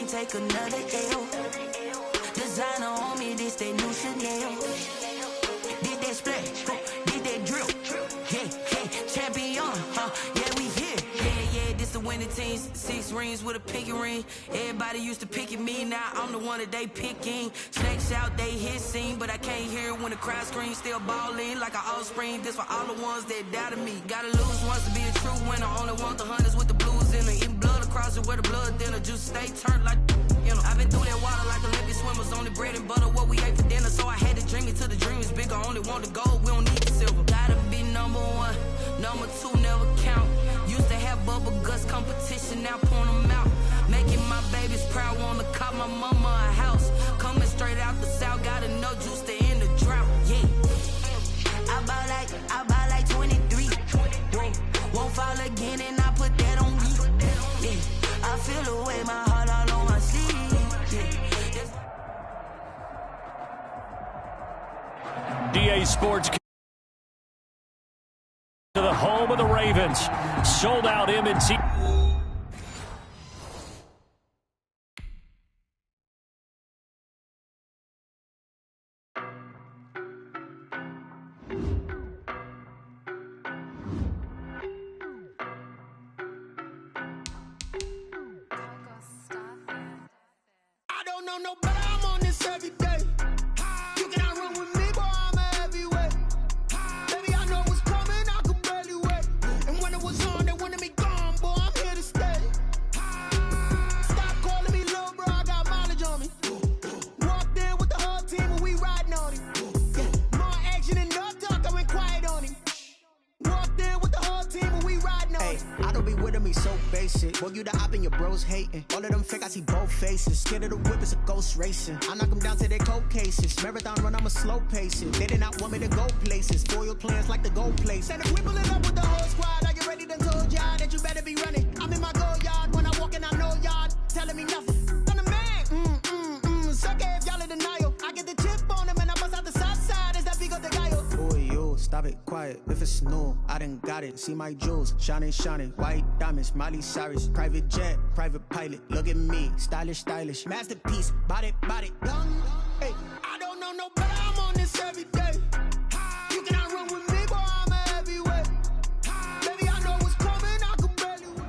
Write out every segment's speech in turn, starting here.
take another L. Designer on me, this that new Chanel. Did that splash, did that drill. Yeah, champion, yeah, we here. Yeah, this the winning team. 6 rings with a pinky ring. Everybody used to pick at me, now I'm the one that they picking. Snakes out, they hit scene, but I can't hear it when the crowd screams. Still ballin' like an offspring. This for all the ones that doubted me. Gotta lose once to be a true winner. Only want the hunters with the blues in it. Eating blood across it where the blood thinner. Just stay turned like, you know. I've been through that water like Olympic swimmers. Only bread and butter what we ate for dinner. So I had to dream it till the dream is bigger. Only want the gold, we don't need the silver. Gotta be number 1, number 2 never count. Used to have bubble guts competition, now point them out. Making my babies proud, wanna cop my mama a house. Coming straight out the south, got enough juice to end the drought. Yeah, I buy like 23. Whoa, won't fall again, and I put that on me. Yeah, I feel the way, my heart all on my sleeve. Yeah. DA Sports to the home of the Ravens. Sold out M&T. I don't know no better, I'm on this every day. You cannot run with me, boy, I'm a heavyweight. Baby, I know what's coming, I could barely wait. And when it was on, they wanted me gone, boy, I'm here to stay. Stop calling me little bro, I got mileage on me. Walked in with the whole team and we riding on him. More action and no talk, I went quiet on him. Walked in with the whole team and we riding on him. I don't be with him, he's so basic. Boy, you the op and your bros hating. All of them fake, I see both faces. Scared of the whip, it's a ghost racing. I knock them down to their cold cases. Marathon run, I'm a slow pacing. They did not want me to go places. Foil plans like the gold place. And if we pulling up with the whole squad, I get ready to told y'all that you better be running. I'm in my go yard when I walk in, I know y'all telling me nothing. I'm the man, sucker if y'all in denial. I get the chip on them and I bust out the south side. Is that big of the guy? Boy, yo, stop it, quiet. If it's new, I done got it. See my jewels, shining, shining. White diamonds, Miley Cyrus. Private jet, private pilot. Look at me, stylish, stylish. Masterpiece, body, young. Hey, I don't know no better, I'm on this every day. You cannot run with me, boy, I'm a heavyweight. Baby, I know what's coming, I could barely wait.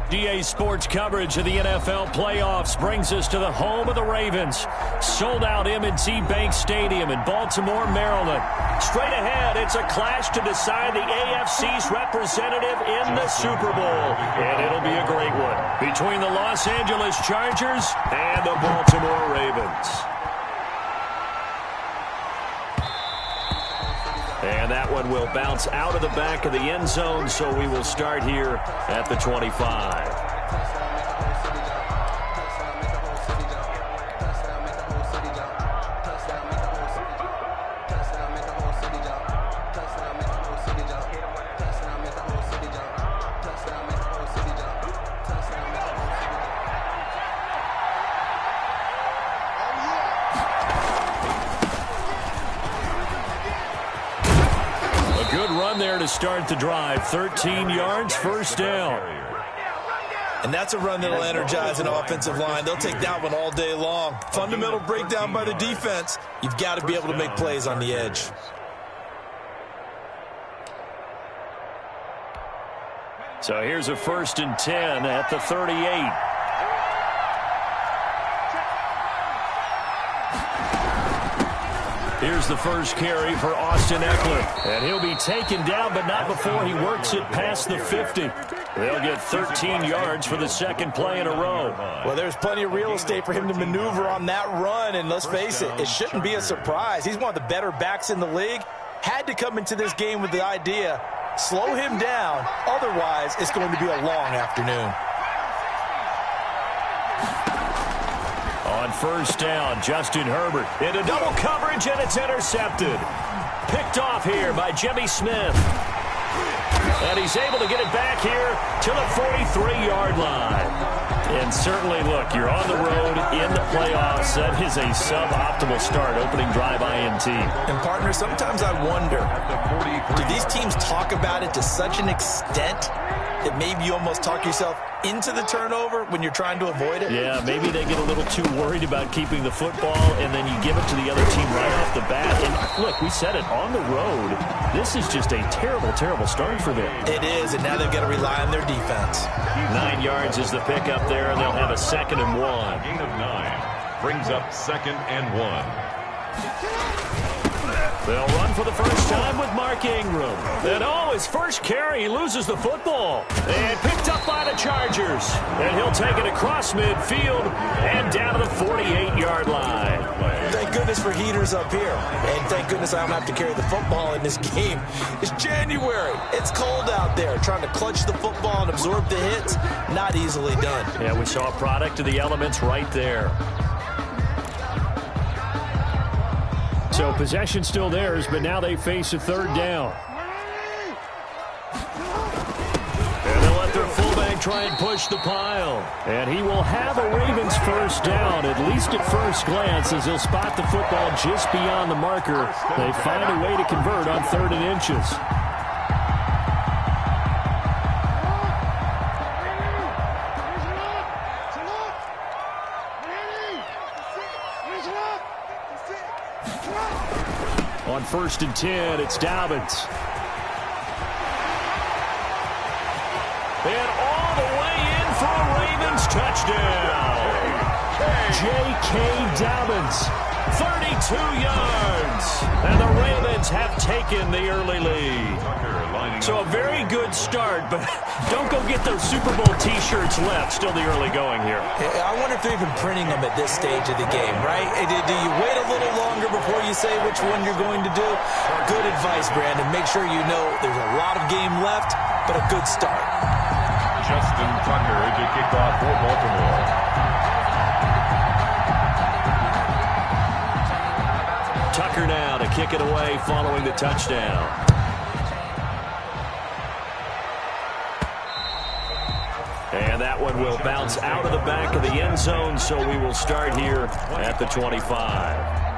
DA Sports coverage of the NFL playoffs brings us to the home of the Ravens. Sold out M&T Bank Stadium in Baltimore, Maryland. Straight ahead, it's a clash to decide the AFC's representative in the Super Bowl. And it'll be a great one between the Los Angeles Chargers and the Baltimore Ravens. And that one will bounce out of the back of the end zone, so we will start here at the 25. There to start the drive. 13 yards, first down. And that's a run that'll energize an offensive line. They'll take that one all day long. Fundamental breakdown by the defense. You've got to be able to make plays on the edge. So here's a 1st and 10 at the 38. Here's the first carry for Austin Eckler. And he'll be taken down, but not before he works it past the 50. They'll get 13 yards for the second play in a row. Well, there's plenty of real estate for him to maneuver on that run. And let's face it, it shouldn't be a surprise. He's one of the better backs in the league. Had to come into this game with the idea, slow him down. Otherwise, it's going to be a long afternoon. On first down, Justin Herbert into double coverage, and it's intercepted. Picked off here by Jimmy Smith. And he's able to get it back here to the 43-yard line. And certainly, look, you're on the road in the playoffs. That is a suboptimal start, opening drive INT. And, partner, sometimes I wonder, do these teams talk about it to such an extent that maybe you almost talk yourself into the turnover when you're trying to avoid it? Yeah, maybe they get a little too worried about keeping the football, and then you give it to the other team right off the bat. And look, we said it, on the road, this is just a terrible, terrible start for them. It is, and now they've got to rely on their defense. 9 yards is the pickup there, and they'll have a 2nd and 1. Gain of 9 brings up 2nd and 1. They'll run for the first time with Mark Ingram. And his first carry, he loses the football. And picked up by the Chargers. And he'll take it across midfield and down to the 48-yard line. Thank goodness for heaters up here. And thank goodness I don't have to carry the football in this game. It's January. It's cold out there. Trying to clutch the football and absorb the hits, not easily done. Yeah, we saw a product of the elements right there. So possession still theirs, but now they face a 3rd down. And they'll let their fullback try and push the pile. And he will have a Ravens first down, at least at first glance, as he'll spot the football just beyond the marker. They find a way to convert on 3rd and inches. On 1st and 10, it's Dobbins. And all the way in for a Ravens touchdown. J.K. Dobbins, 32 yards. And the Ravens have taken the early lead. So a very good start, but don't go get those Super Bowl T-shirts left. Still the early going here. I wonder if they're even printing them at this stage of the game, right? Do you wait a little longer before you say which one you're going to do? Good advice, Brandon. Make sure you know there's a lot of game left, but a good start. Justin Tucker to kick off for Baltimore. Tucker now to kick it away following the touchdown. And that one will bounce out of the back of the end zone, so we will start here at the 25.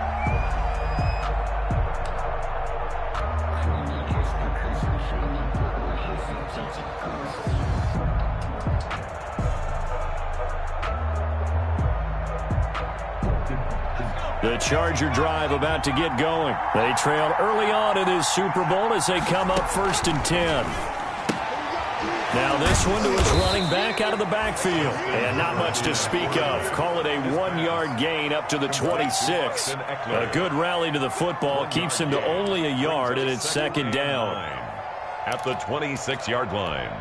The Charger drive about to get going. They trailed early on in this Super Bowl as they come up 1st and 10. Now this one to his running back out of the backfield. And not much to speak of. Call it a 1-yard gain up to the 26. A good rally to the football keeps him to only a yard, and it's 2nd down. At the 26-yard line.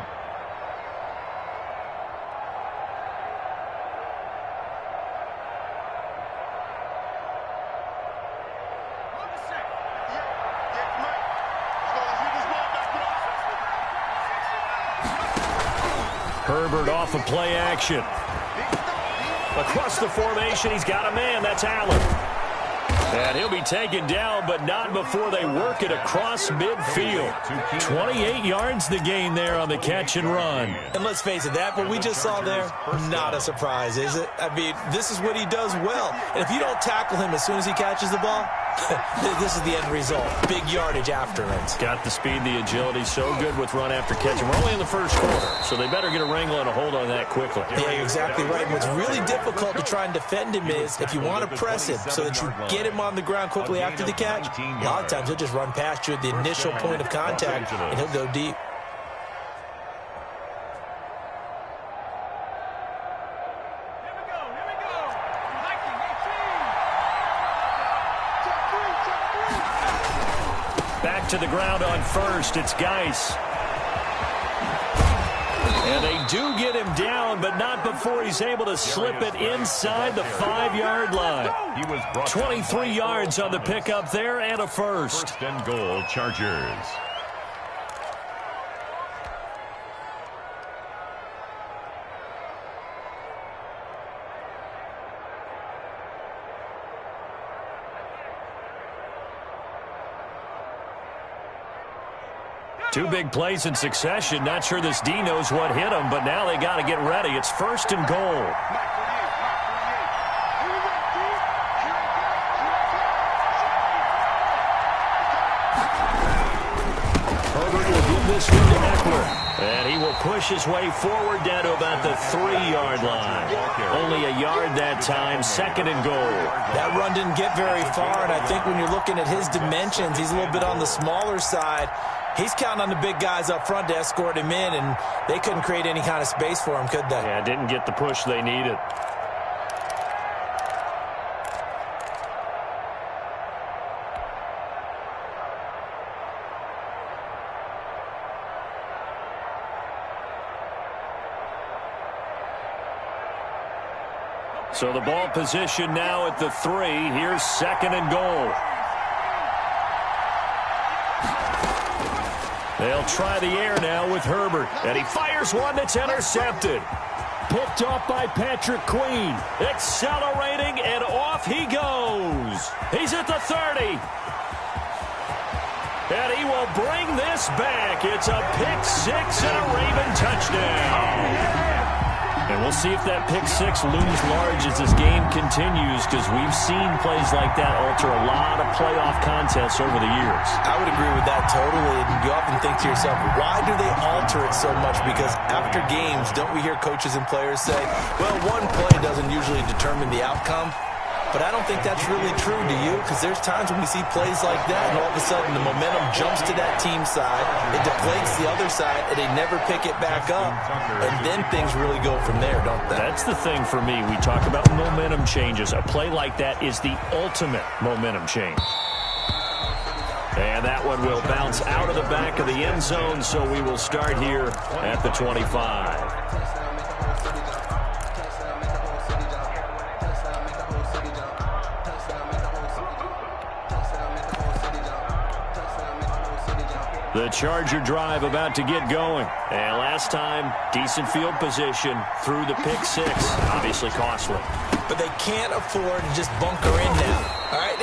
Herbert off of play action. Across the formation, he's got a man. That's Allen. And he'll be taken down, but not before they work it across midfield. 28 yards the gain there on the catch and run. And let's face it, that what we just saw there, not a surprise, is it? I mean, this is what he does well. And if you don't tackle him as soon as he catches the ball, this is the end result. Big yardage after it. Got the speed, the agility, so good with run after catch. And we're only in the first quarter, so they better get a wrangle and a hold on that quickly. Yeah, you're exactly right. And what's really difficult to try and defend him is if you want to press him so that you get him on the ground quickly after the catch, a lot of times he'll just run past you at the initial point of contact, and he'll go deep. Back to the ground on 1st. It's Geis. And they do get him down, but not before he's able to slip it inside the 5-yard line. 23 yards on the pickup there and a first. 1st and goal, Chargers. Two big plays in succession. Not sure this D knows what hit him, but now they got to get ready. It's 1st and goal. Herbert will give this one to Eckler. And he will push his way forward down to about the 3-yard line. Only a yard that time, 2nd and goal. That run didn't get very far, and I think when you're looking at his dimensions, he's a little bit on the smaller side. He's counting on the big guys up front to escort him in, and they couldn't create any kind of space for him, could they? Yeah, didn't get the push they needed. So the ball position now at the 3. Here's 2nd and goal. They'll try the air now with Herbert. And he fires one that's intercepted. Picked off by Patrick Queen. Accelerating, and off he goes. He's at the 30. And he will bring this back. It's a pick-6 and a Raven touchdown. And we'll see if that pick-6 looms large as this game continues, because we've seen plays like that alter a lot of playoff contests over the years. I would agree with that totally. And you often think to yourself, why do they alter it so much? Because after games, don't we hear coaches and players say, well, one play doesn't usually determine the outcome? But I don't think that's really true, do you? Because there's times when we see plays like that, and all of a sudden the momentum jumps to that team side, it deflates the other side, and they never pick it back up. And then things really go from there, don't they? That's the thing for me. We talk about momentum changes. A play like that is the ultimate momentum change. And that one will bounce out of the back of the end zone, so we will start here at the 25. The Charger drive about to get going. And last time, decent field position through the pick-6. Obviously costly. But they can't afford to just bunker in now. All right,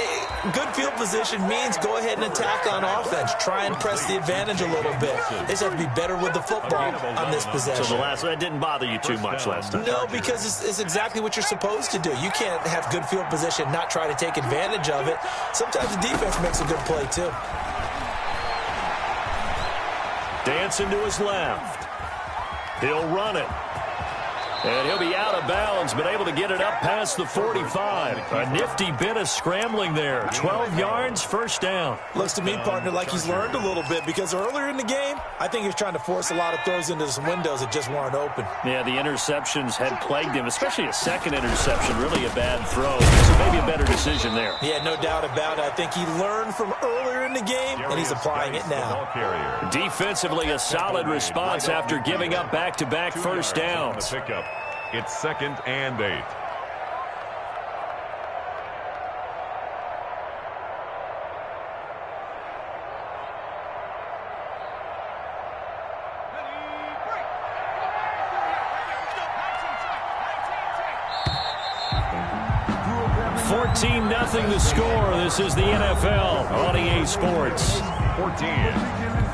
good field position means go ahead and attack on offense. Try and press the advantage a little bit. They just have to be better with the football on this possession. So that didn't bother you too much last time? No, because it's exactly what you're supposed to do. You can't have good field position, not try to take advantage of it. Sometimes the defense makes a good play, too. Dancing to his left. He'll run it. And he'll be out of bounds, but able to get it up past the 45. A nifty bit of scrambling there. 12 yards, first down. Looks to me, partner, like he's learned a little bit, because earlier in the game, I think he was trying to force a lot of throws into some windows that just weren't open. Yeah, the interceptions had plagued him, especially a second interception, really a bad throw. So maybe a better decision there. Yeah, no doubt about it. I think he learned from earlier in the game, and he's applying it now. Defensively, a solid response after giving up back-to-back first downs. It's 2nd and 8. Nothing the score. This is the NFL on EA Sports. 14.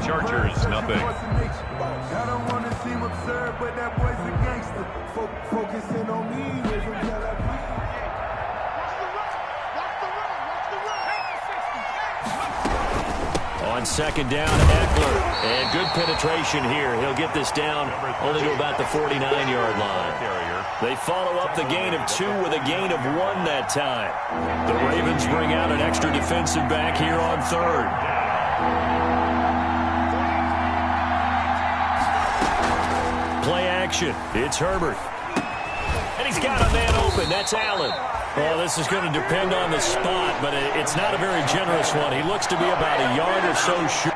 Chargers, nothing. I don't want to seem absurd, but that boy's a gangster. Focusing on me. On 2nd down, Eckler. And good penetration here. He'll get this down only to about the 49-yard line. They follow up the gain of 2 with a gain of 1 that time. The Ravens bring out an extra defensive back here on 3rd. Play action. It's Herbert. And he's got a man open. That's Allen. Well, this is going to depend on the spot, but it's not a very generous one. He looks to be about a yard or so short.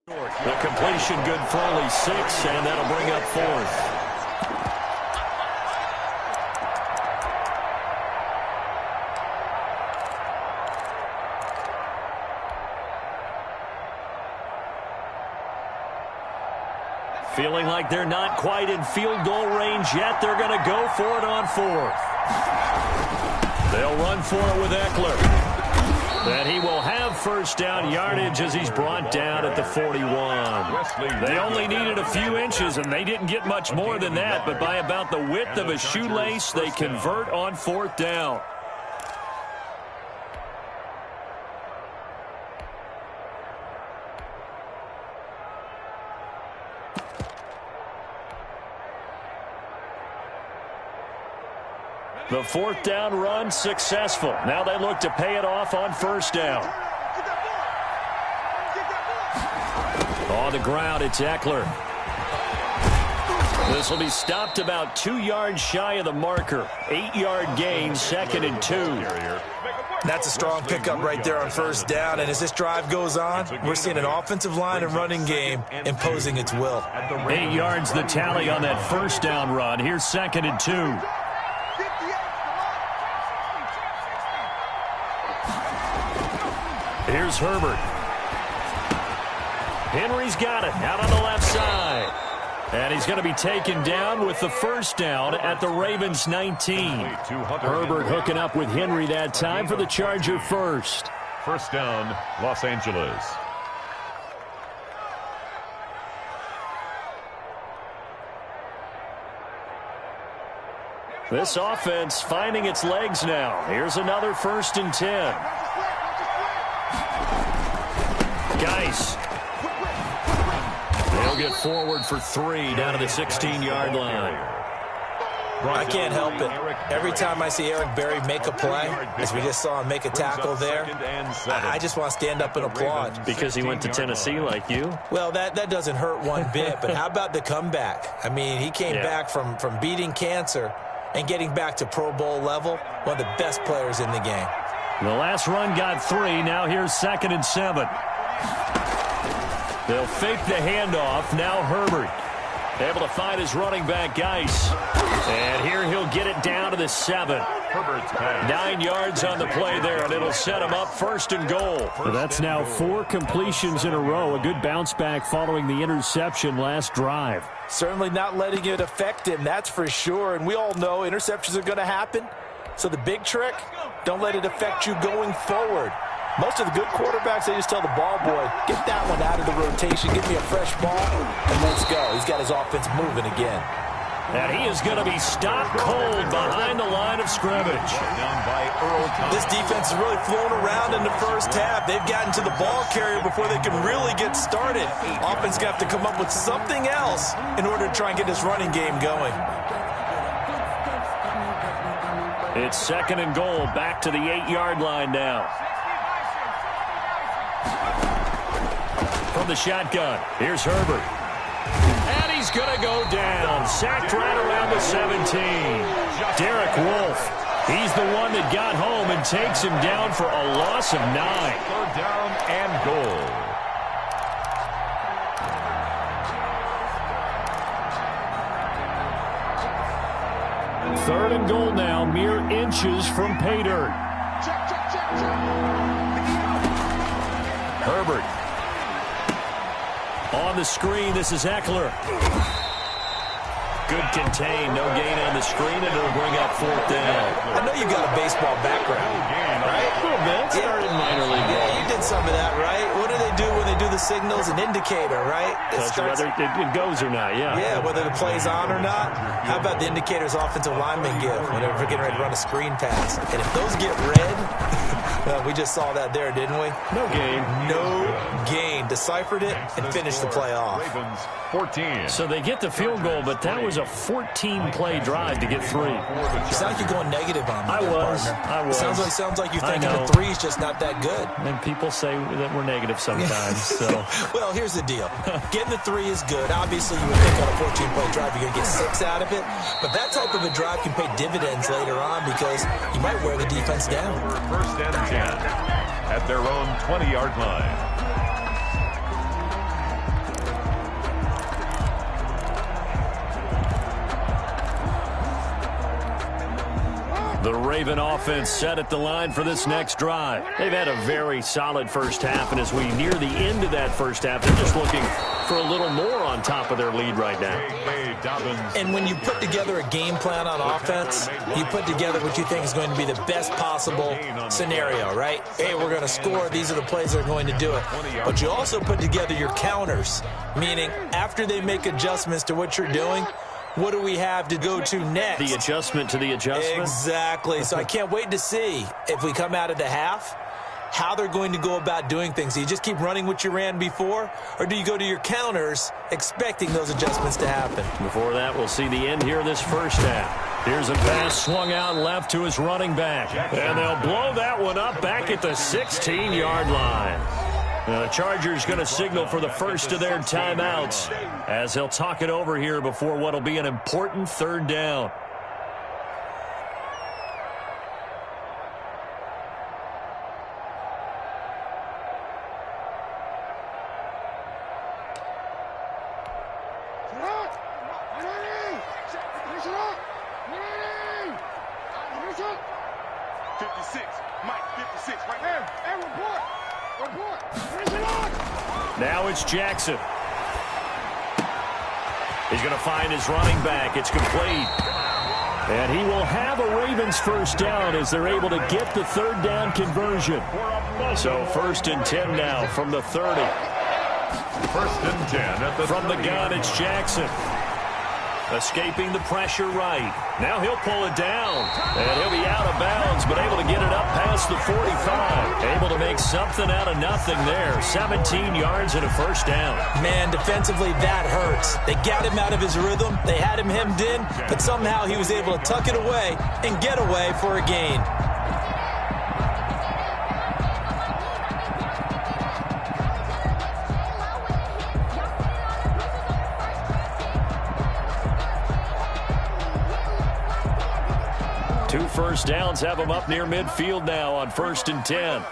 The completion good for only 6, and that'll bring up 4th. Feeling like they're not quite in field goal range yet. They're going to go for it on 4th. They'll run for it with Eckler. And he will have first down yardage as he's brought down at the 41. They only needed a few inches, and they didn't get much more than that, but by about the width of a shoelace, they convert on fourth down. The fourth down run successful. Now they look to pay it off on first down. On the ground, it's Eckler. This will be stopped about 2 yards shy of the marker. 8-yard gain, 2nd and 2. That's a strong pickup right there on first down. And as this drive goes on, we're seeing an offensive line and running game imposing its will. 8 yards the tally on that first down run. Here's 2nd and 2. Here's Herbert. Henry's got it out on the left side. And he's going to be taken down with the first down at the Ravens 19. Herbert hooking up with Henry that time for the Charger first. First down, Los Angeles. This offense finding its legs now. Here's another 1st and 10. Geis. They'll get forward for 3 down to the 16-yard line. I can't help it. Every time I see Eric Berry make a play, as we just saw him make a tackle there, I just want to stand up and applaud. Because he went to Tennessee like you? Well, that doesn't hurt one bit, but how about the comeback? I mean, he came back from beating cancer and getting back to Pro Bowl level, one of the best players in the game. The last run got 3. Now here's 2nd and 7. They'll fake the handoff. Now Herbert able to find his running back, Geis. And here he'll get it down to the 7. 9 yards on the play there, and it'll set him up 1st and goal. So that's now 4 completions in a row. A good bounce back following the interception last drive. Certainly not letting it affect him, that's for sure. And we all know interceptions are going to happen. So the big trick, don't let it affect you going forward. Most of the good quarterbacks, they just tell the ball boy, get that one out of the rotation, give me a fresh ball, and let's go. He's got his offense moving again. And he is going to be stopped cold behind the line of scrimmage. This defense is really flown around in the first half. They've gotten to the ball carrier before they can really get started. Offense going to have to come up with something else in order to try and get this running game going. It's 2nd and goal, back to the 8-yard line now. From the shotgun, here's Herbert. And he's going to go down. Sacked right around the 17. Derek Wolfe, he's the one that got home and takes him down for a loss of 9. 3rd down and goal. Third and goal now, mere inches from pay dirt. Herbert. On the screen, this is Eckler. Good contain, no gain on the screen, and it'll bring up 4th down. I know you got a baseball background, right? A little bit. Started in minor league. Yeah, you did some of that, right? What do they do when they do the signals? An indicator, right? Whether it goes or not, yeah. Yeah, whether the play's on or not. How about the indicators offensive linemen give when they're getting ready to run a screen pass? And if those get red, well, we just saw that there, didn't we? No gain. No gain. Deciphered it and finished the play off. Ravens 14. So they get the field goal, but that was a 14-play drive to get 3. You sound like you're going negative on me. I was. Sounds like you're thinking the 3's just not that good. And people say that we're negative sometimes. So. Well, here's the deal. Getting the 3 is good. Obviously, you would think on a 14-play drive you're going to get 6 out of it. But that type of a drive can pay dividends later on because you might wear the defense down. 1st and 10 at their own 20-yard line. The Raven offense set at the line for this next drive. They've had a very solid first half, and as we near the end of that first half, they're just looking for a little more on top of their lead right now. And when you put together a game plan on offense, you put together what you think is going to be the best possible scenario, right? Hey, we're going to score. These are the plays that are going to do it. But you also put together your counters, meaning after they make adjustments to what you're doing, what do we have to go to next? The adjustment to the adjustment? Exactly. So I can't wait to see if we come out of the half, how they're going to go about doing things. Do you just keep running what you ran before, or do you go to your counters expecting those adjustments to happen? Before that, we'll see the end here of this first half. Here's a pass swung out left to his running back. And they'll blow that one up back at the 16-yard line. The Chargers going to signal for the first of their timeouts as they'll talk it over here before what will be an important third down. Now it's Jackson. He's going to find his running back. It's complete. And he will have a Ravens first down as they're able to get the third down conversion. So 1st and 10 now from the 30. 1st and 10 at the From the gun, it's Jackson. Escaping the pressure right. Now he'll pull it down. And he'll be out of bounds, but able to get it up past the 45. Able to make something out of nothing there. 17 yards and a first down. Man, defensively, that hurts. They got him out of his rhythm. They had him hemmed in, but somehow he was able to tuck it away and get away for a gain. Two first downs have them up near midfield now on 1st and 10.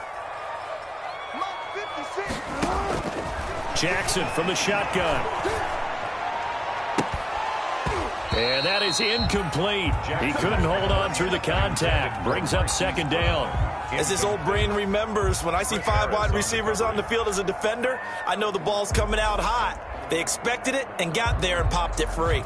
Jackson from the shotgun. And that is incomplete. He couldn't hold on through the contact. Brings up 2nd down. As his old brain remembers, when I see 5 wide receivers on the field as a defender, I know the ball's coming out hot. They expected it and got there and popped it free.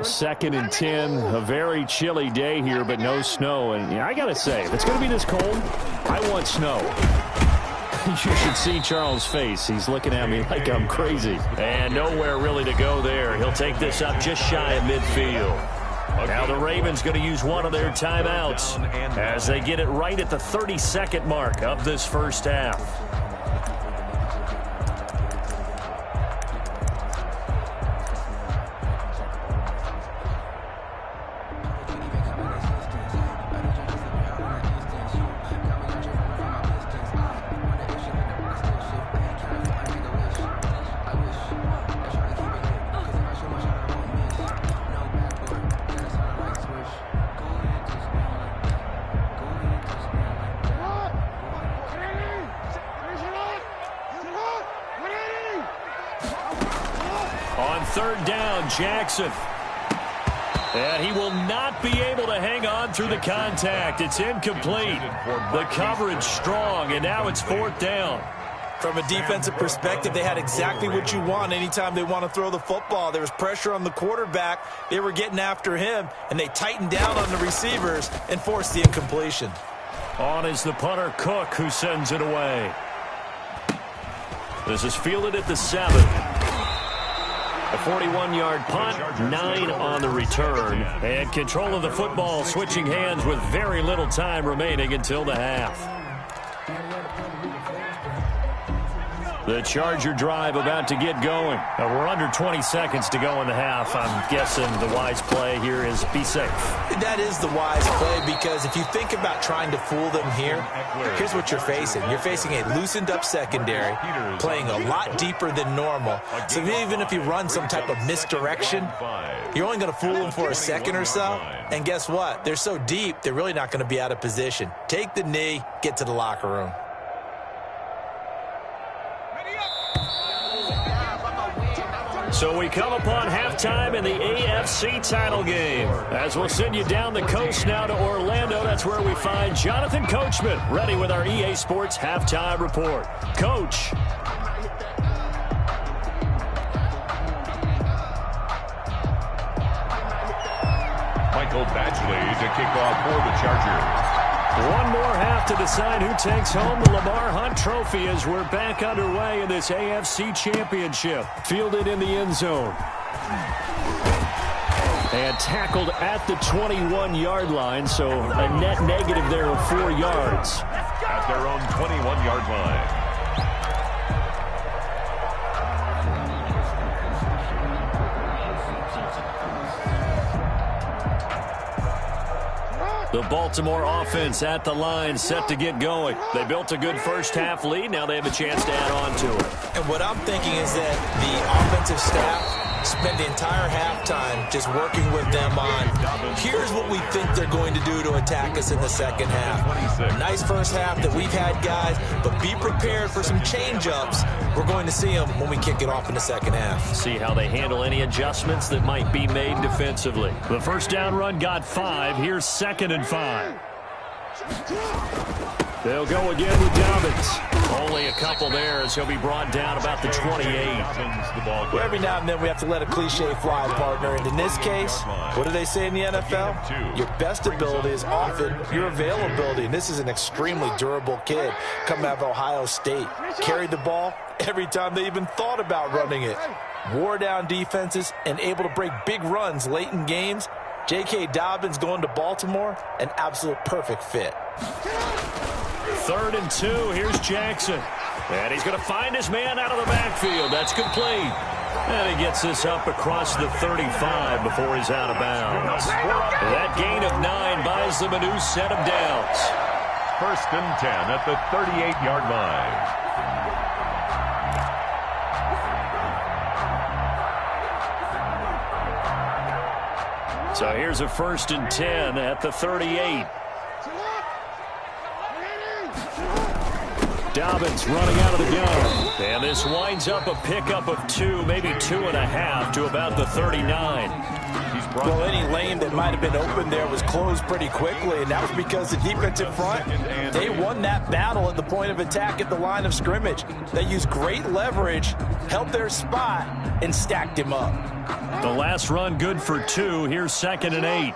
Second and 10, a very chilly day here, but no snow. And I got to say, if it's going to be this cold, I want snow. You should see Charles' face. He's looking at me like I'm crazy. And nowhere really to go there. He'll take this up just shy of midfield. Now the Ravens going to use one of their timeouts as they get it right at the 32nd mark of this first half. On 3rd down, Jackson. And he will not be able to hang on through the contact. It's incomplete. The coverage strong, and now it's 4th down. From a defensive perspective, they had exactly what you want anytime they want to throw the football. There was pressure on the quarterback. They were getting after him, and they tightened down on the receivers and forced the incompletion. On is the punter, Cook, who sends it away. This is fielded at the 7. A 41-yard punt, 9 on the return. And control of the football switching hands with very little time remaining until the half. The Charger drive about to get going. We're under 20 seconds to go in the half. I'm guessing the wise play here is be safe. That is the wise play, because if you think about trying to fool them here, here's what you're facing. You're facing a loosened up secondary, playing a lot deeper than normal. So even if you run some type of misdirection, you're only going to fool them for a second or so. And guess what? They're so deep, they're really not going to be out of position. Take the knee, get to the locker room. So we come upon halftime in the AFC title game. As we'll send you down the coast now to Orlando, that's where we find Jonathan Coachman, ready with our EA Sports halftime report. Coach. Michael Badgley to kick off for the Chargers. One more half to decide who takes home the Lamar Hunt Trophy as we're back underway in this AFC Championship. Fielded in the end zone. And tackled at the 21-yard line, so a net negative there of 4 yards. At their own 21-yard line. The Baltimore offense at the line, set to get going. They built a good first-half lead. Now they have a chance to add on to it. And what I'm thinking is that the offensive staff spent the entire halftime just working with them on, here's what we think they're going to do to attack us in the second half. Nice first half that we've had, guys, but be prepared for some change-ups. We're going to see them when we kick it off in the second half. See how they handle any adjustments that might be made defensively. The first down run got 5. Here's 2nd and 5. They'll go again with Dobbins. Only a couple there as he'll be brought down about the 28. Well, every now and then we have to let a cliche fly, partner. And in this case, what do they say in the NFL? Your best ability is often your availability. And this is an extremely durable kid coming out of Ohio State. Carried the ball every time they even thought about running it. Wore down defenses and able to break big runs late in games. J.K. Dobbins going to Baltimore, an absolute perfect fit. 3rd and 2. Here's Jackson. And he's going to find his man out of the backfield. That's complete. And he gets this up across the 35 before he's out of bounds. That gain of 9 buys them a new set of downs. 1st and 10 at the 38-yard line. So here's a 1st and 10 at the 38. Dobbins running out of the gun. And this winds up a pickup of 2, maybe 2.5 to about the 39. Well, any lane that might have been open there was closed pretty quickly, and that was because the defensive front, they won that battle at the point of attack at the line of scrimmage. They used great leverage, held their spot, and stacked him up. The last run good for 2. Here's 2nd and 8.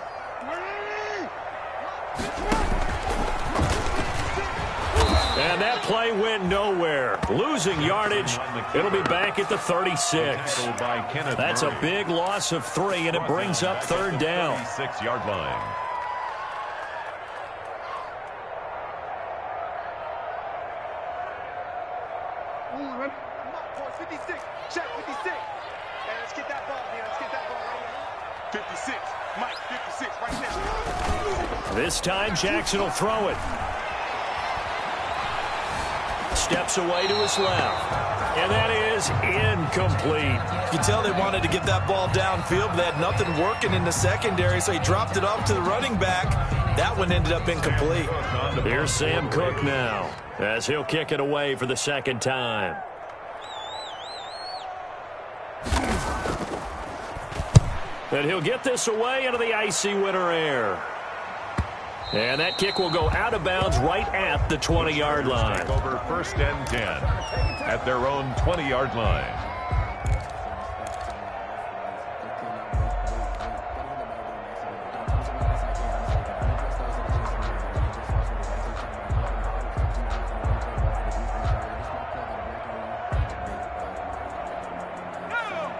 And that play went nowhere. Losing yardage. It'll be back at the 36. That's a big loss of 3, and it brings up 3rd down. 6-yard line. This time Jackson will throw it. Steps away to his left. And that is incomplete. You can tell they wanted to get that ball downfield, but they had nothing working in the secondary, so he dropped it off to the running back. That one ended up incomplete. Here's Sam Cook now, as he'll kick it away for the 2nd time. And he'll get this away into the icy winter air. And that kick will go out of bounds right at the 20-yard line. Over 1st and 10 at their own 20-yard line.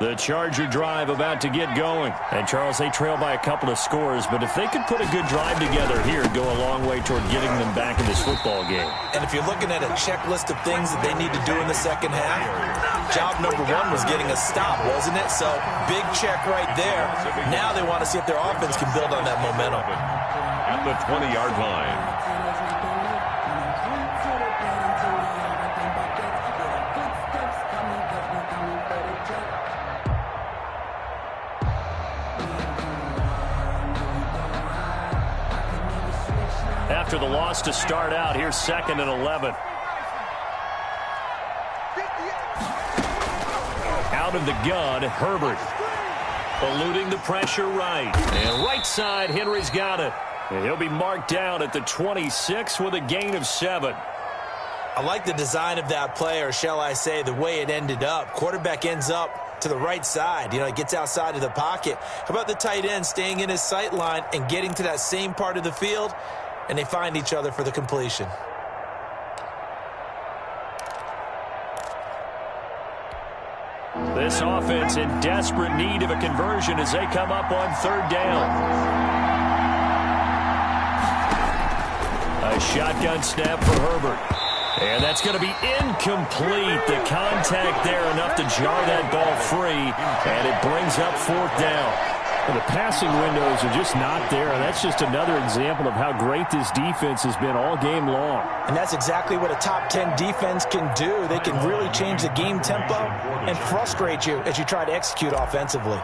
The Charger drive about to get going. And, Charles, they trail by a couple of scores, but if they could put a good drive together here, it'd go a long way toward getting them back in this football game. And if you're looking at a checklist of things that they need to do in the second half, job number one was getting a stop, wasn't it? So, big check right there. Now they want to see if their offense can build on that momentum. At the 20-yard line. After the loss to start out, here's 2nd and 11. Out of the gun, Herbert. Eluding the pressure right. And right side, Henry's got it. And he'll be marked down at the 26 with a gain of 7. I like the design of that play, or shall I say the way it ended up. Quarterback ends up to the right side. You know, he gets outside of the pocket. How about the tight end staying in his sight line and getting to that same part of the field? And they find each other for the completion. This offense in desperate need of a conversion as they come up on 3rd down. A shotgun snap for Herbert. And that's going to be incomplete. The contact there enough to jar that ball free. And it brings up 4th down. The passing windows are just not there. That's just another example of how great this defense has been all game long. And that's exactly what a top 10 defense can do. They can really change the game tempo and frustrate you as you try to execute offensively.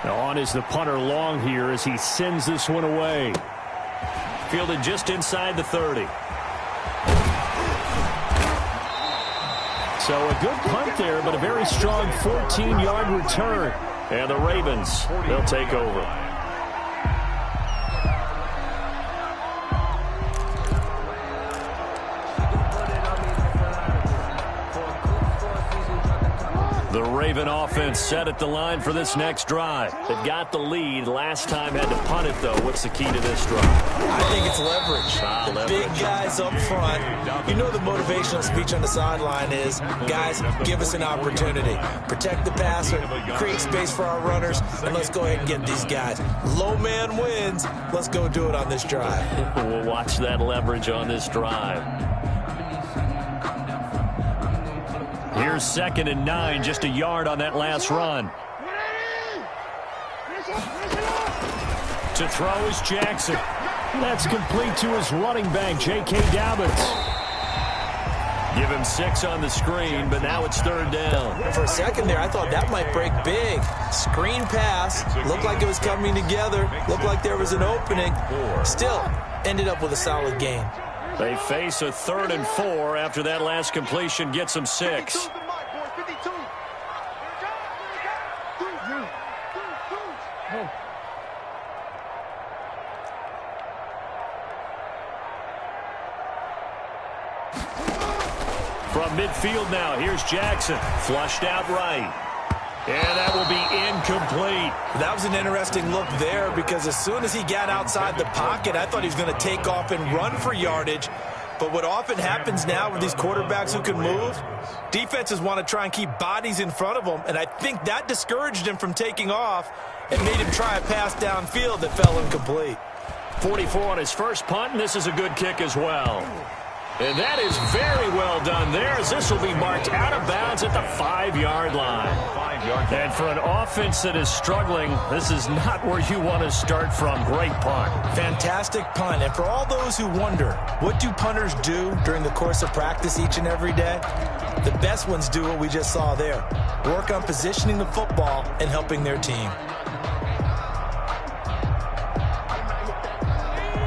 Now on is the punter Long here as he sends this one away. Fielded just inside the 30. So a good punt there, but a very strong 14-yard return. And the Ravens, they'll take over. The Raven offense set at the line for this next drive. They've got the lead. Last time had to punt it, though. What's the key to this drive? I think it's leverage. The big guys up front. You know the motivational speech on the sideline is, guys, give us an opportunity. Protect the passer, create space for our runners, and let's go ahead and get these guys. Low man wins. Let's go do it on this drive. We'll watch that leverage on this drive. Here's 2nd and 9, just a yard on that last run. To throw is Jackson. That's complete to his running back, J.K. Dobbins. Give him 6 on the screen, but now it's 3rd down. For a second there, I thought that might break big. Screen pass. Looked like it was coming together. Looked like there was an opening. Still, ended up with a solid gain. They face a 3rd and 4 after that last completion gets them 6. From midfield now, here's Jackson. Flushed out right. And that will be incomplete. That was an interesting look there because as soon as he got outside the pocket, I thought he was going to take off and run for yardage. But what often happens now with these quarterbacks who can move, defenses want to try and keep bodies in front of them, and I think that discouraged him from taking off and made him try a pass downfield that fell incomplete. 44 on his first punt, and this is a good kick as well. And that is very well done there as this will be marked out of bounds at the 5-yard line. And for an offense that is struggling, this is not where you want to start from. Great punt. Fantastic punt. And for all those who wonder, what do punters do during the course of practice each and every day? The best ones do what we just saw there. Work on positioning the football and helping their team.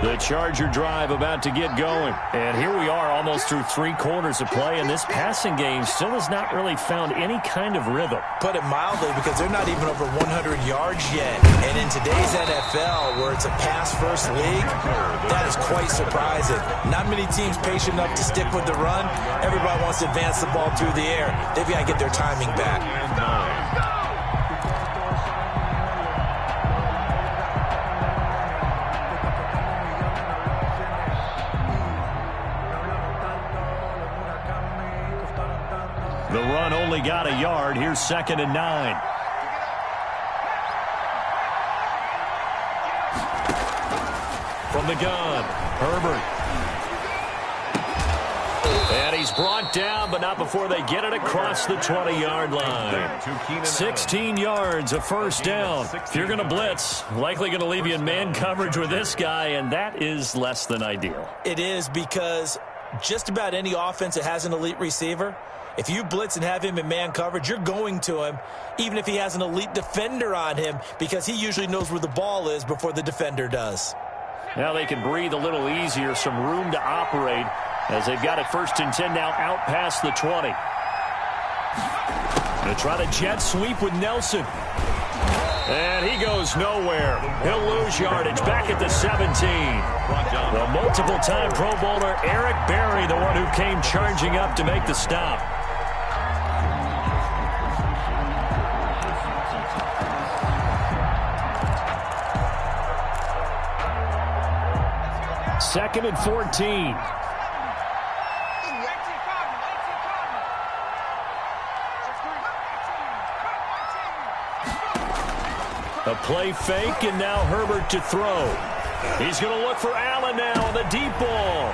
The Charger drive about to get going. And here we are almost through 3 quarters of play, and this passing game still has not really found any kind of rhythm. Put it mildly, because they're not even over 100 yards yet. And in today's NFL, where it's a pass-first league, that is quite surprising. Not many teams patient enough to stick with the run. Everybody wants to advance the ball through the air. They've got to get their timing back. The run only got a yard. Here's 2nd and 9. From the gun, Herbert. And he's brought down, but not before they get it across the 20-yard line. 16 yards, a first down. If you're going to blitz, likely going to leave you in man coverage with this guy, and that is less than ideal. It is, because just about any offense that has an elite receiver, if you blitz and have him in man coverage, you're going to him, even if he has an elite defender on him, because he usually knows where the ball is before the defender does. Now they can breathe a little easier, some room to operate, as they've got it 1st and 10 now out past the 20. Going to try the jet sweep with Nelson. And he goes nowhere. He'll lose yardage back at the 17. The multiple-time Pro Bowler Eric Berry, the one who came charging up to make the stop. Second and 14. A play fake, and now Herbert to throw. He's going to look for Allen now on the deep ball.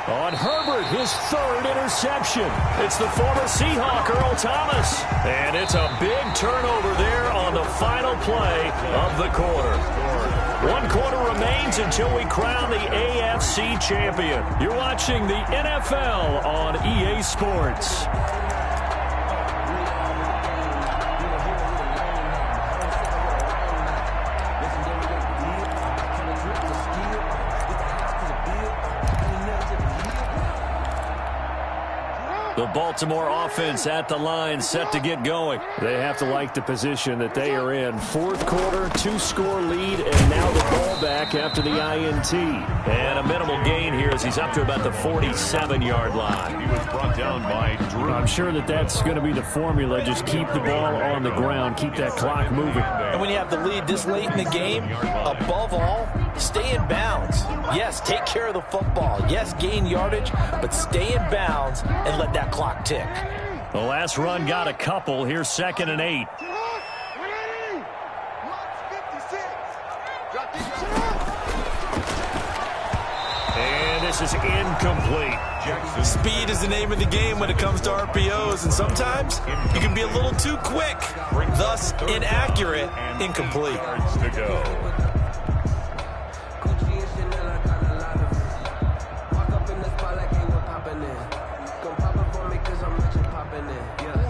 On Herbert, his 3rd interception. It's the former Seahawk, Earl Thomas. And it's a big turnover there on the final play of the quarter. 1 quarter remains until we crown the AFC champion. You're watching the NFL on EA Sports. The Baltimore offense at the line, set to get going. They have to like the position that they are in. 4th quarter, 2-score lead, and now the ball back after the INT. And a minimal gain here as he's up to about the 47-yard line. He was brought down by Drew. I'm sure that that's going to be the formula. Just keep the ball on the ground, keep that clock moving. And when you have the lead this late in the game, above all, stay in bounds. Yes, take care of the football. Yes, gain yardage, but stay in bounds and let that clock tick. The last run got a couple. Here's 2nd and 8. And this is incomplete. Speed is the name of the game when it comes to RPOs, and sometimes you can be a little too quick, thus inaccurate, incomplete. To go.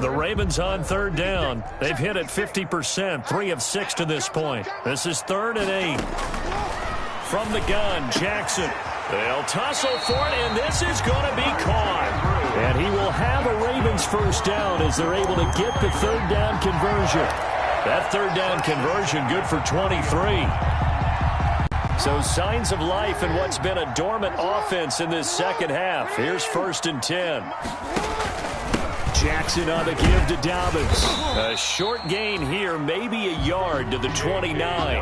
The Ravens on 3rd down. They've hit it 50%, 3 of 6 to this point. This is 3rd and 8. From the gun, Jackson. They'll tussle for it, and this is going to be caught. And he will have a Ravens 1st down as they're able to get the 3rd down conversion. That 3rd down conversion good for 23. So signs of life in what's been a dormant offense in this 2nd half. Here's 1st and 10. Jackson on the give to Dobbins. A short gain here, maybe a yard to the 29.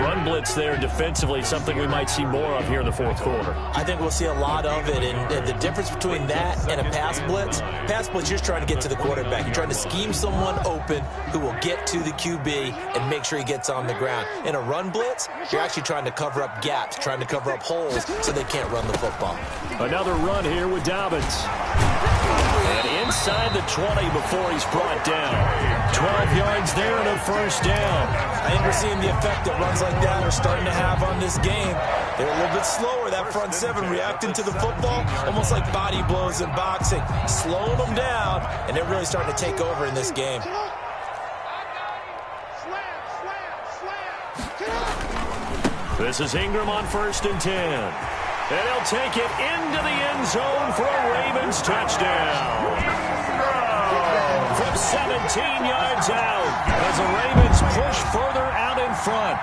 Run blitz there defensively, something we might see more of here in the 4th quarter. I think we'll see a lot of it, and the difference between that and a pass blitz, you're just trying to get to the quarterback. You're trying to scheme someone open who will get to the QB and make sure he gets on the ground. In a run blitz, you're actually trying to cover up gaps, trying to cover up holes so they can't run the football. Another run here with Dobbins. And inside the 20 before he's brought down. 12 yards there and a 1st down. I think we're seeing the effect that runs like that are starting to have on this game. They're a little bit slower, that front 7 reacting to the football, almost like body blows in boxing, slowing them down, and they're really starting to take over in this game. This is Ingram on 1st and 10. And he'll take it into the end zone for a Ravens touchdown. From 17 yards out as the Ravens push further out in front.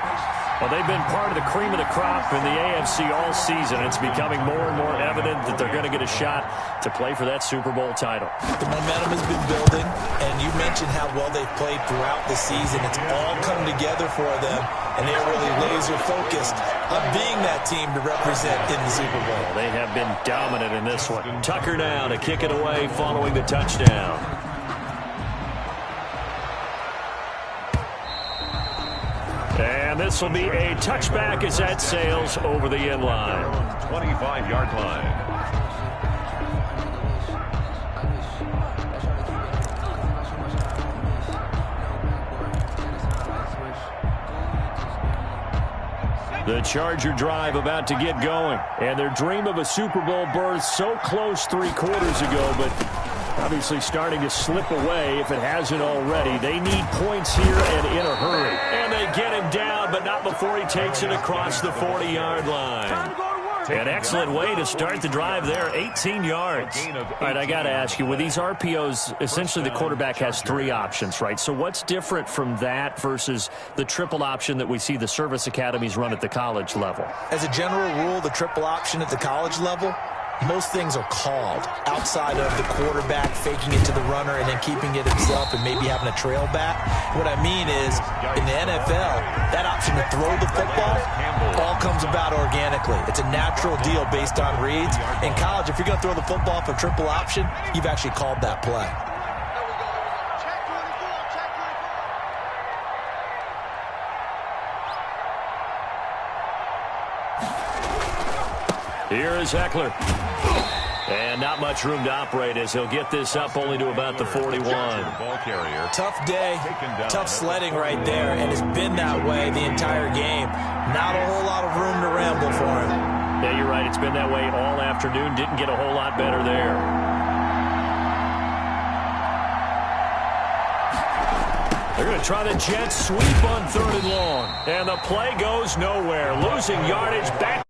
Well, they've been part of the cream of the crop in the AFC all season. It's becoming more and more evident that they're going to to get a shot to play for that Super Bowl title. The momentum has been building, and you mentioned how well they've played throughout the season. It's all come together for them, and they're really laser-focused on being that team to represent in the Super Bowl. Well, they have been dominant in this one. Tucker now to kick it away following the touchdown. And this will be a touchback as that sails over the end line. 25-yard line. The Charger drive about to get going. And their dream of a Super Bowl berth so close 3 quarters ago, but obviously starting to slip away if it hasn't already. They need points here and in a hurry. And they get him down, but not before he takes it across the 40-yard line. An excellent way to start the drive there, 18 yards. All right, I got to ask you, with these RPOs, essentially the quarterback has 3 options, right? So what's different from that versus the triple option that we see the service academies run at the college level? As a general rule, the triple option at the college level, most things are called outside of the quarterback faking it to the runner and then keeping it himself and maybe having a trail back. What I mean is, in the NFL, that option to throw the football all comes about organically. It's a natural deal based on reads. In college, if you're going to throw the football for triple option, you've actually called that play. Here is Eckler. And not much room to operate as he'll get this up only to about the 41. Ball carrier. Tough day, tough sledding right there, and it's been that way the entire game. Not a whole lot of room to ramble for him. Yeah, you're right. It's been that way all afternoon. Didn't get a whole lot better there. They're going to try the jet sweep on 3rd and long. And the play goes nowhere. Losing yardage back.